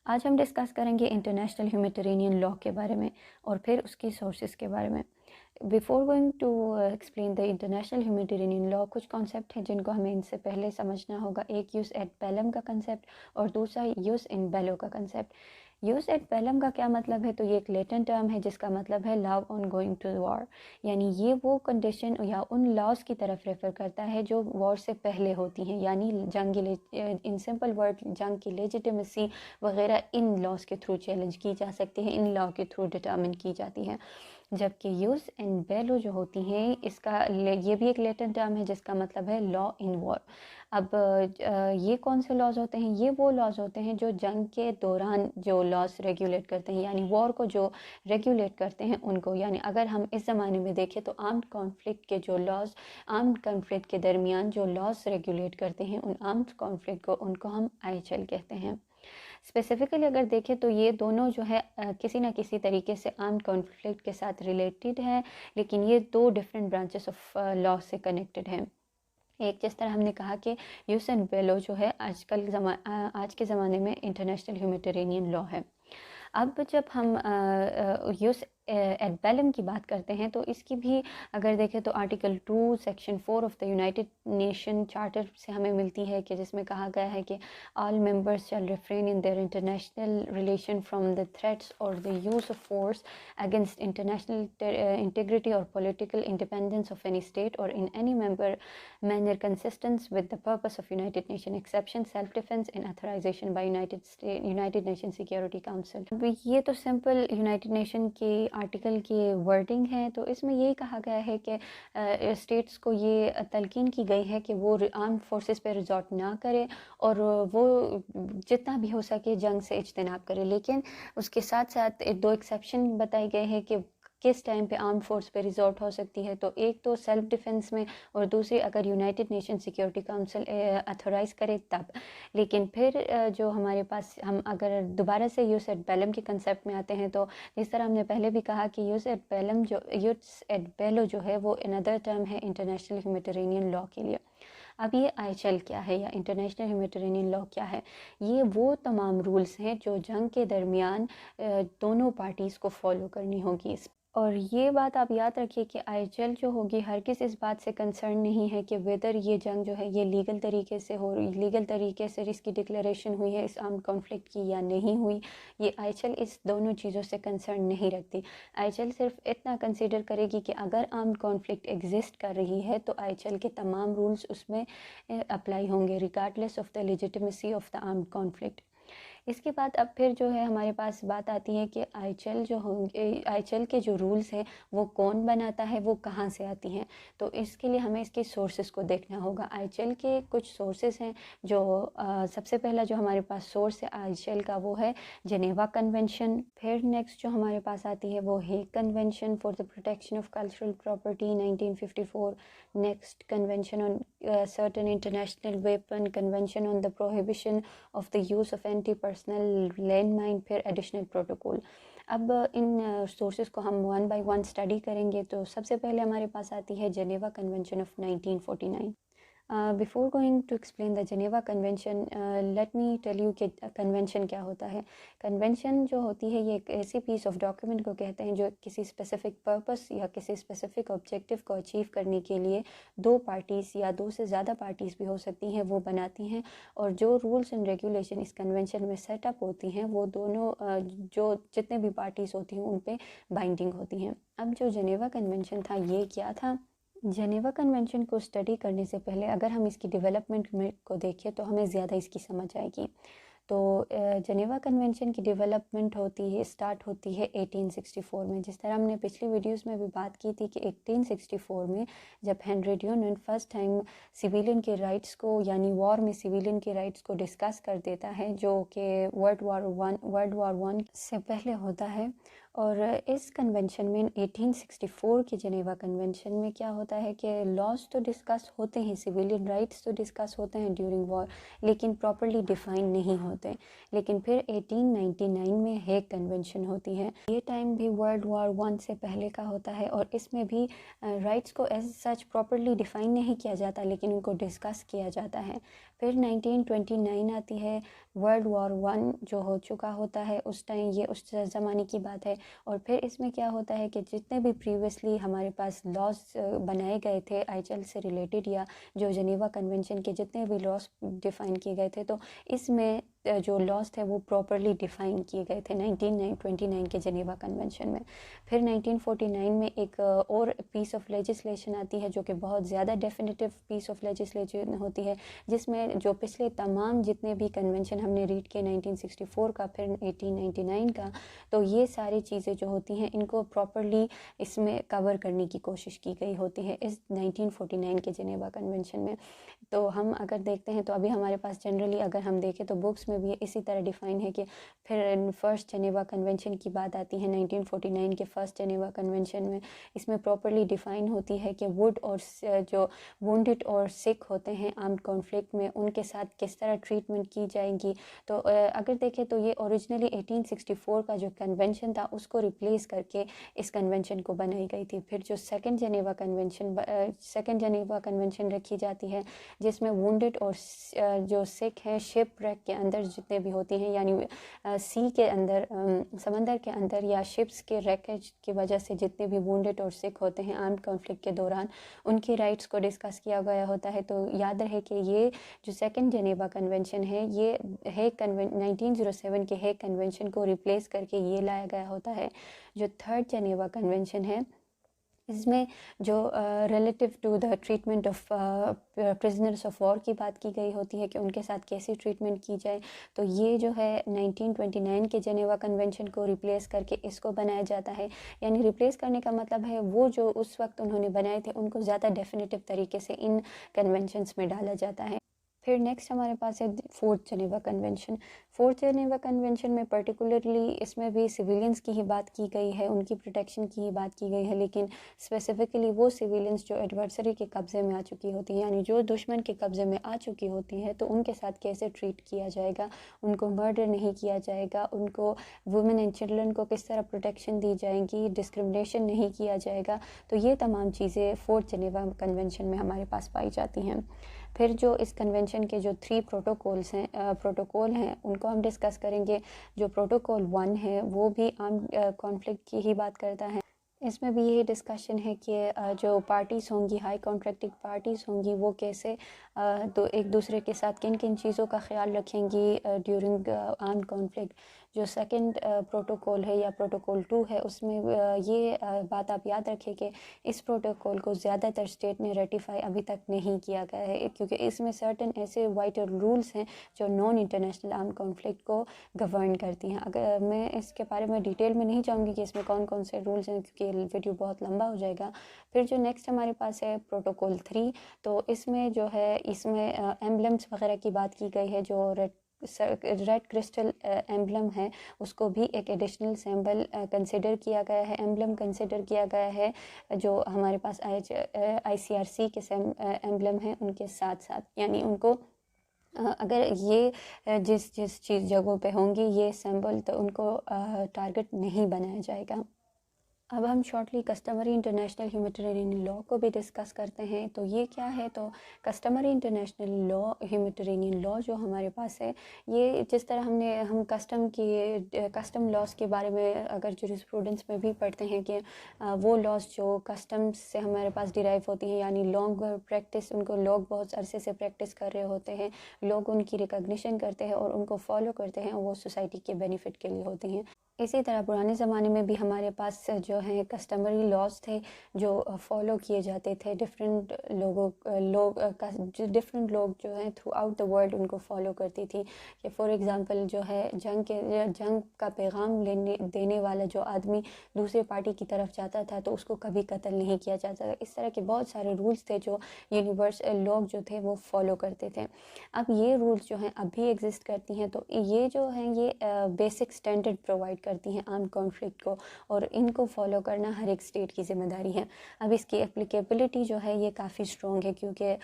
آج ہم ڈسکس کریں گے انٹرنیشنل ہیومیٹیرینین لاء کے بارے میں اور پھر اس کی سورسز کے بارے میں۔ Before going to explain the international humanitarian law, کچھ کانسیپٹ ہیں جن کو ہمیں ان سے پہلے سمجھنا ہوگا۔ ایک یوس ایٹ بیلم کا کنسیپٹ اور دوسرا یوس ان بیلو کا کنسیپٹ۔ یوس ایٹ بیلم کا کیا مطلب ہے؟ تو یہ ایک لیٹن ٹرم ہے جس کا مطلب ہے law on going to war, یعنی یہ وہ کنڈیشن یا ان لاز کی طرف ریفر کرتا ہے جو وار سے پہلے ہوتی ہیں، یعنی جنگ ان سمپل ورڈ جنگ کی لیجیٹیمیسی وغیرہ ان لاز کے تھرو چیلنج کی جا سکتی ہیں، ان لاء کے تھرو ڈٹرمن کی جاتی ہیں۔ جبکہ یوس اینڈ بیلو جو ہوتی ہیں، اس کا یہ بھی ایک لیٹن ٹرم ہے جس کا مطلب ہے لاء ان وار۔ اب یہ کون سے لاز ہوتے ہیں؟ یہ وہ لاز ہوتے ہیں جو جنگ کے دوران جو لاز ریگولیٹ کرتے ہیں، یعنی وار کو جو ریگولیٹ کرتے ہیں ان کو۔ یعنی اگر ہم اس زمانے میں دیکھیں تو آرمڈ کانفلکٹ کے جو لاز، آرمڈ کانفلکٹ کے درمیان جو لاز ریگولیٹ کرتے ہیں ان آرمڈ کانفلکٹ کو، ان کو ہم IHL کہتے ہیں۔ اسپیسیفکلی اگر دیکھیں تو یہ دونوں جو ہے کسی نہ کسی طریقے سے آرمڈ کانفلکٹ کے ساتھ ریلیٹڈ ہے، لیکن یہ دو ڈفرینٹ برانچز آف لاء سے کنیکٹڈ ہیں۔ ایک جس طرح ہم نے کہا کہ یوس اینڈ بیلو جو ہے آج کے زمانے میں انٹرنیشنل ہیومیٹیرینین لاء ہے۔ اب جب ہم یوس ایٹ بیلم کی بات کرتے ہیں تو اس کی بھی اگر دیکھیں تو article 2 section 4 of the United nation charter سے ہمیں ملتی ہے کہ جس میں کہا گیا ہے کہ all members shall refrain in their international relations from the threats or the use of force against international integrity or political independence of any state or in any manner consistent with the purpose of United Nations exception self-defense and authorization by United Nations Security Council۔ یہ تو simple United nation کے article کی wording ہے، تو اس میں یہی کہا گیا ہے کہ اسٹیٹس کو یہ تلقین کی گئی ہے کہ وہ آرمڈ فورسز پہ ریزورٹ نہ کرے اور وہ جتنا بھی ہو سکے جنگ سے اجتناب کرے، لیکن اس کے ساتھ ساتھ دو ایکسیپشن بتائی گئے ہیں کہ کس ٹائم پہ آرم فورس پہ ریزورٹ ہو سکتی ہے۔ تو ایک تو سیلف ڈیفنس میں اور دوسری اگر United nation security council authorise کرے تب۔ لیکن پھر جو ہمارے پاس ہم اگر دوبارہ سے یوس ایٹ بیلم کے کنسیپٹ میں آتے ہیں تو جس طرح ہم نے پہلے بھی کہا کہ یوس ایٹ بیلو جو ہے وہ اندر ٹرم ہے انٹرنیشنل ہیومیٹیرینین لاء کے لیے۔ اب یہ IHL کیا ہے یا انٹرنیشنل ہیومیٹیرینین لاء کیا ہے؟ یہ وہ تمام رولز ہیں جو جنگ کے درمیان دونوں پارٹیز کو فالو کرنی ہوگی۔ اور یہ بات آپ یاد رکھیے کہ IHL جو ہوگی ہرگز اس بات سے کنسرن نہیں ہے کہ ویدر یہ جنگ جو ہے یہ لیگل طریقے سے لیگل طریقے سے اس کی ڈکلیریشن ہوئی ہے اس آرمڈ کانفلکٹ کی یا نہیں ہوئی۔ یہ IHL اس دونوں چیزوں سے کنسرن نہیں رکھتی۔ IHL صرف اتنا کنسیڈر کرے گی کہ اگر آرمڈ کانفلکٹ ایگزسٹ کر رہی ہے تو IHL کے تمام رولز اس میں اپلائی ہوں گے regardless of the legitimacy of the armed conflict. اس کے بعد اب پھر جو ہے ہمارے پاس بات آتی ہے کہ IHL کے جو رولز ہیں وہ کون بناتا ہے، وہ کہاں سے آتی ہیں۔ تو اس کے لیے ہمیں اس کی سورسز کو دیکھنا ہوگا۔ IHL کے کچھ سورسز ہیں جو سب سے پہلا جو ہمارے پاس سورس ہے IHL کا وہ ہے جنیوا کنونشن۔ پھر نیکسٹ جو ہمارے پاس آتی ہے وہ Hague convention for the protection of cultural property 1954۔ Next convention on certain international weapon convention on the prohibition of the use of anti-personnel landmine، پھر additional protocol۔ اب ان سورسز کو ہم ون بائی ون اسٹڈی کریں گے۔ تو سب سے پہلے ہمارے پاس آتی ہے Geneva convention of 1949۔ Before going to explain the Geneva convention let me tell you کہ کنونشن کیا ہوتا ہے۔ کنونشن جو ہوتی ہے یہ ایک ایسی پیس آف ڈاکیومنٹ کو کہتے ہیں جو کسی اسپیسیفک پرپس یا کسی اسپیسیفک آبجیکٹیو کو اچیو کرنے کے لیے دو پارٹیز یا دو سے زیادہ پارٹیز بھی ہو سکتی ہیں وہ بناتی ہیں، اور جو رولس اینڈ ریگولیشن اس کنونشن میں سیٹ اپ ہوتی ہیں وہ دونوں جو جتنے بھی پارٹیز ہوتی ہیں ان پہ بائنڈنگ ہوتی ہیں۔ اب جو جنیوا کنونشن تھا یہ کیا تھا؟ جنیوا کنونشن کو اسٹڈی کرنے سے پہلے اگر ہم اس کی ڈیولپمنٹ کو دیکھیں تو ہمیں زیادہ اس کی سمجھ آئے گی۔ تو جنیوا کنونشن کی ڈیولپمنٹ اسٹارٹ ہوتی ہے 1864 میں۔ جس طرح ہم نے پچھلی ویڈیوز میں بھی بات کی تھی کہ 1864 میں جب ہنری ڈیونن فرسٹ ٹائم سویلین کے رائٹس کو یعنی وار میں سویلین کے رائٹس کو ڈسکس کر دیتا ہے جو کہ ورلڈ وار ون سے پہلے ہوتا ہے، اور اس کنونشن میں 1864 کے جنیوا کنونشن میں کیا ہوتا ہے کہ لاز تو ڈسکس ہوتے ہیں، سویلین رائٹس تو ڈسکس ہوتے ہیں ڈیورنگ وار، لیکن پراپرلی ڈیفائن نہیں ہوتے۔ لیکن پھر 1899 میں ہیگ کنونشن ہوتی ہے۔ یہ ٹائم بھی ورلڈ وار ون سے پہلے کا ہوتا ہے، اور اس میں بھی رائٹس کو ایز سچ پراپرلی ڈیفائن نہیں کیا جاتا لیکن ان کو ڈسکس کیا جاتا ہے۔ پھر 1929 آتی ہے، ورلڈ وار 1 جو ہو چکا ہوتا ہے اس ٹائم، یہ اس زمانے کی بات ہے۔ اور پھر اس میں کیا ہوتا ہے کہ جتنے بھی پریویسلی ہمارے پاس لاز بنائے گئے تھے IHL سے ریلیٹڈ، یا جو جنیوا کنونشن کے جتنے بھی لاز ڈیفائن کیے گئے تھے، تو اس میں جو لاز تھے وہ پراپرلی ڈیفائن کیے گئے تھے 1929 کے جنیوا کنونشن میں۔ پھر 1949 میں ایک اور پیس آف لیجسلیشن آتی ہے جو کہ بہت زیادہ ڈیفینیٹیو پیس آف لیجسلیشن ہوتی ہے، جس میں جو پچھلے تمام جتنے بھی کنونشن ہم نے ریڈ کیے 1964 کا، پھر 1899 کا، تو یہ ساری چیزیں جو ہوتی ہیں ان کو پراپرلی اس میں کور کرنے کی کوشش کی گئی ہوتی ہے اس 1949 کے جنیوا کنونشن میں۔ تو ہم اگر دیکھتے ہیں تو ابھی ہمارے پاس جنرلی اگر ہم دیکھیں تو بکس میں بھی اسی طرح ڈیفائن ہے کہ پھر فرسٹ جنیوا کنونشن کی بات آتی ہے 1949 کے فرسٹ جنیوا کنونشن میں، اس میں پراپرلی ڈیفائن ہوتی ہے کہ ووڈ اور جو وونڈڈ اور سک ہوتے ہیں آرمڈ کانفلکٹ میں، ان کے ساتھ کس طرح ٹریٹمنٹ کی جائے گی۔ تو اگر دیکھیں تو یہ اوریجنلی 1864 کا جو کنونشن تھا اس کو ریپلیس کر کے اس کنونشن کو بنائی گئی تھی۔ پھر جو سیکنڈ جنیوا کنونشن رکھی جاتی ہے، جس میں وونڈڈ اور جو سکھ ہیں شپ ریک کے اندر جتنے بھی ہوتی ہیں، یعنی سی کے اندر، سمندر کے اندر یا شپس کے ریکیج کی وجہ سے جتنے بھی وونڈڈ اور سکھ ہوتے ہیں آرمڈ کانفلکٹ کے دوران، ان کی رائٹس کو ڈسکس کیا گیا ہوتا ہے۔ تو یاد رہے کہ یہ جو سیکنڈ جنیوا کنونشن ہے، یہ ہیگ 1907 کے ہیگ کنونشن کو ریپلیس کر کے یہ لایا گیا ہوتا ہے۔ جو تھرڈ جنیوا کنونشن ہے، اس میں جو relative to the treatment of prisoners of war کی بات کی گئی ہوتی ہے کہ ان کے ساتھ کیسی ٹریٹمنٹ کی جائے، تو یہ جو ہے 1929 کے جنیوا کنونشن کو ریپلیس کر کے اس کو بنایا جاتا ہے۔ یعنی ریپلیس کرنے کا مطلب ہے وہ جو اس وقت انہوں نے بنائے تھے ان کو زیادہ ڈیفینیٹیو طریقے سے ان کنونشنز میں ڈالا جاتا ہے۔ پھر نیکسٹ ہمارے پاس ہے fourth Geneva convention. Fourth Geneva convention میں پرٹیکولرلی اس میں بھی سویلینز کی ہی بات کی گئی ہے، ان کی پروٹیکشن کی ہی بات کی گئی ہے، لیکن اسپیسیفکلی وہ سویلینز جو ایڈورسری کے قبضے میں آ چکی ہوتی ہیں، یعنی جو دشمن کے قبضے میں آ چکی ہوتی ہیں، تو ان کے ساتھ کیسے ٹریٹ کیا جائے گا، ان کو مرڈر نہیں کیا جائے گا، ان کو وومن اینڈ چلڈرن کو کس طرح پروٹیکشن دی جائے گی، ڈسکرمنیشن نہیں کیا جائے گا۔ تو یہ تمام چیزیں فورتھ جنیوا کنونشن میں ہمارے پاس پائی جاتی ہیں۔ پھر جو اس کنونشن کے جو 3 پروٹوکول ہیں ان کو ہم ڈسکس کریں گے۔ جو پروٹوکول 1 ہے وہ بھی آرمڈ کانفلکٹ کی ہی بات کرتا ہے۔ اس میں بھی یہی ڈسکشن ہے کہ جو پارٹیز ہوں گی، ہائی کانٹریکٹنگ پارٹیز ہوں گی، وہ کیسے تو ایک دوسرے کے ساتھ کن کن چیزوں کا خیال رکھیں گی ڈیورنگ آرمڈ کانفلکٹ۔ جو سیکنڈ پروٹوکول ہے یا پروٹوکول 2 ہے، اس میں یہ بات آپ یاد رکھیں کہ اس پروٹوکول کو زیادہ تر اسٹیٹ نے ریٹیفائی ابھی تک نہیں کیا گیا ہے، کیونکہ اس میں سرٹن ایسے وائٹل رولز ہیں جو نان انٹرنیشنل آرمڈ کانفلکٹ کو گورن کرتی ہیں۔ اگر میں اس کے بارے میں ڈیٹیل میں نہیں جاؤں گی کہ اس میں کون کون سے رولز ہیں، کیونکہ ویڈیو بہت لمبا ہو جائے گا۔ پھر جو نیکسٹ ہمارے پاس ہے پروٹوکول 3، تو اس میں جو ہے اس میں ایمبلمس وغیرہ کی بات کی گئی ہے۔ جو ریڈ کرسٹل ایمبلم ہے اس کو بھی ایک ایڈیشنل سمبل کنسیڈر کیا گیا ہے، ایمبلم کنسیڈر کیا گیا ہے، جو ہمارے پاس ICRC کے ایمبلم ہیں ان کے ساتھ ساتھ، یعنی ان کو اگر یہ جس چیز جگہوں پہ ہوں گی یہ سمبل، تو ان کو ٹارگٹ نہیں بنایا جائے گا۔ اب ہم shortly customary international humanitarian law کو بھی ڈسکس کرتے ہیں۔ تو یہ کیا ہے؟ تو کسٹمری انٹرنیشنل لاء، ہیومیٹیرینین لاء جو ہمارے پاس ہے، یہ جس طرح ہم کسٹم لاز کے بارے میں اگر جورسپروڈنس میں بھی پڑھتے ہیں کہ وہ لاز جو کسٹمز سے ہمارے پاس ڈیرائیو ہوتی ہیں، یعنی لانگ پریکٹس، ان کو لوگ بہت عرصے سے پریکٹس کر رہے ہوتے ہیں، لوگ ان کی ریکگنیشن کرتے ہیں اور ان کو فالو کرتے ہیں، وہ سوسائٹی کے بینیفٹ کے لیے ہوتے ہیں۔ اسی طرح پرانے زمانے میں بھی ہمارے پاس جو ہیں کسٹمری لاز تھے جو فالو کیے جاتے تھے، ڈفرینٹ لوگ جو ہیں through out the world in کو فالو کرتی تھی۔ کہ فار ایگزامپل جو ہے جنگ کا پیغام دینے والا جو آدمی دوسرے پارٹی کی طرف جاتا تھا تو اس کو کبھی قتل نہیں کیا جاتا تھا۔ اس طرح کے بہت سارے رولز تھے جو یونیورسل لوگ جو تھے وہ فالو کرتے تھے۔ اب یہ رولز جو ہیں اب بھی ایگزسٹ کرتی ہیں، تو یہ جو ہیں یہ بیسک سٹینڈرڈ پرووائڈ کرتی ہیں آرمڈ کانفلکٹ کو، اور ان کو فالو کرنا ہر ایک اسٹیٹ کی ذمہ داری ہے۔ اب اس کی اپلیکیبلٹی جو ہے یہ کافی اسٹرانگ ہے، کیونکہ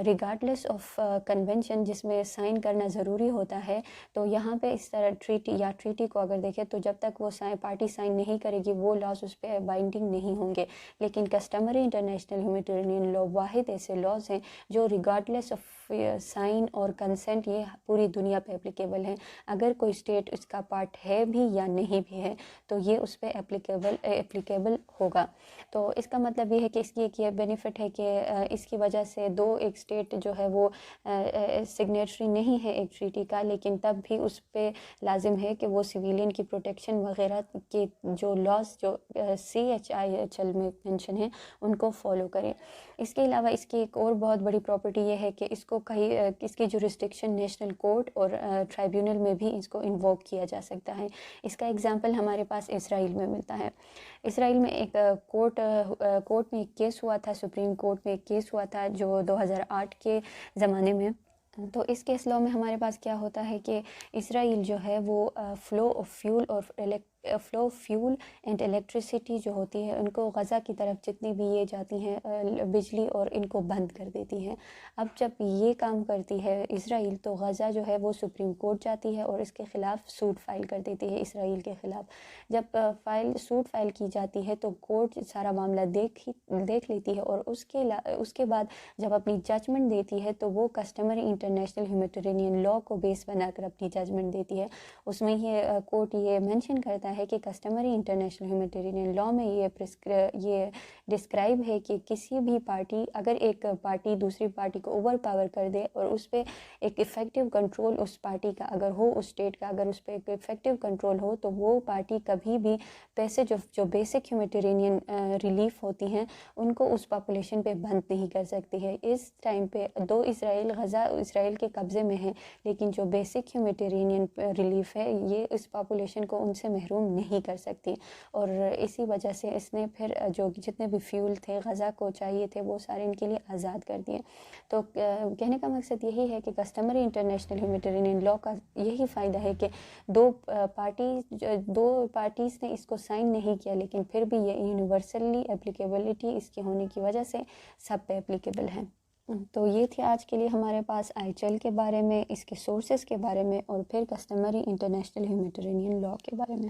ریگارڈلیس آف کنونشن جس میں سائن کرنا ضروری ہوتا ہے، تو یہاں پہ اس طرح ٹریٹی کو اگر دیکھیں تو جب تک وہ پارٹی سائن نہیں کرے گی وہ لاز اس پہ بائنڈنگ نہیں ہوں گے۔ لیکن کسٹمری انٹرنیشنل ہیومیٹیرینین لاء واحد ایسے لاز ہیں جو ریگارڈلیس آف سائن اور کنسنٹ یہ پوری دنیا پہ اپلیکیبل ہیں. اگر کوئی اسٹیٹ اس کا پارٹ ہے بھی یا نہیں بھی ہے تو یہ اس پہ اپلیکیبل ہوگا. تو اس کا مطلب یہ ہے کہ اس کی ایک یہ بینیفٹ ہے کہ اس کی وجہ سے ایک اسٹیٹ جو ہے وہ سگنیٹری نہیں ہے ایک ٹریٹی کا، لیکن تب بھی اس پہ لازم ہے کہ وہ سویلین کی پروٹیکشن وغیرہ کے جو لاز جو CHIHL میں مینشن ہیں ان کو فالو کرے. اس کے علاوہ اس کی ایک اور بہت بڑی پراپرٹی یہ ہے کہ اس کی جورسڈکشن نیشنل کورٹ اور ٹرائیبیونل میں بھی اس کو انووک کیا جا سکتا ہے. اس کا ایگزامپل ہمارے پاس اسرائیل میں ملتا ہے. اسرائیل میں ایک کورٹ میں ایک کیس ہوا تھا، سپریم کورٹ میں ایک کیس ہوا تھا جو 2008 کے زمانے میں. تو اس کیس لاء میں ہمارے پاس کیا ہوتا ہے کہ اسرائیل جو ہے وہ flow of fuel and electricity جو ہوتی ہے ان کو غزہ کی طرف جتنی بھی یہ جاتی ہیں بجلی اور ان کو بند کر دیتی ہیں. اب جب یہ کام کرتی ہے اسرائیل تو غزہ جو ہے وہ سپریم کورٹ جاتی ہے اور اس کے خلاف سوٹ فائل کر دیتی ہے اسرائیل کے خلاف. جب سوٹ فائل کی جاتی ہے تو کورٹ سارا معاملہ دیکھ لیتی ہے اور اس کے بعد جب اپنی ججمنٹ دیتی ہے تو وہ کسٹمری انٹرنیشنل ہیومیٹیرینین لاء کو بیس بنا کر اپنی ججمنٹ دیتی ہے. اس میں یہ کورٹ یہ مینشن کرتا ہے کہ کسٹمری انٹرنیشنل ہیومیٹیرینین لاء میں یہ ڈسکرائب ہے کہ کسی بھی پارٹی اگر ایک پارٹی دوسری پارٹی کو اوور پاور کر دے اور اس پہ ایک افیکٹو کنٹرول اس پارٹی کا اگر ہو، اس اسٹیٹ کا اگر اس پہ ایک افیکٹو کنٹرول ہو تو وہ پارٹی کبھی بھی پیسے جو بیسک ہیومیٹیرینین ریلیف ہوتی ہیں ان کو اس پاپولیشن پہ بند نہیں کر سکتی ہے. اس ٹائم پہ غزہ اسرائیل کے قبضے میں ہے، لیکن جو بیسک ہیومیٹیرینین ریلیف ہے یہ اس پاپولیشن کو ان سے محروم نہیں کر سکتی. اور اسی وجہ سے اس نے پھر جو جتنے بھی فیول تھے غزہ کو چاہیے تھے وہ سارے ان کے لیے آزاد کر دیے. تو کہنے کا مقصد یہی ہے کہ کسٹمری انٹرنیشنل ہیومیٹیرینین لاء کا یہی فائدہ ہے کہ دو پارٹیز نے اس کو سائن نہیں کیا لیکن پھر بھی یہ یونیورسلی اپلیکیبلٹی اس کی ہونے کی وجہ سے سب پہ اپلیکیبل ہے. تو یہ تھی آج کے لیے ہمارے پاس IHL کے بارے میں، اس کے سورسز کے بارے میں اور پھر کسٹمری انٹرنیشنل ہیومیٹیرینین لاء کے بارے میں.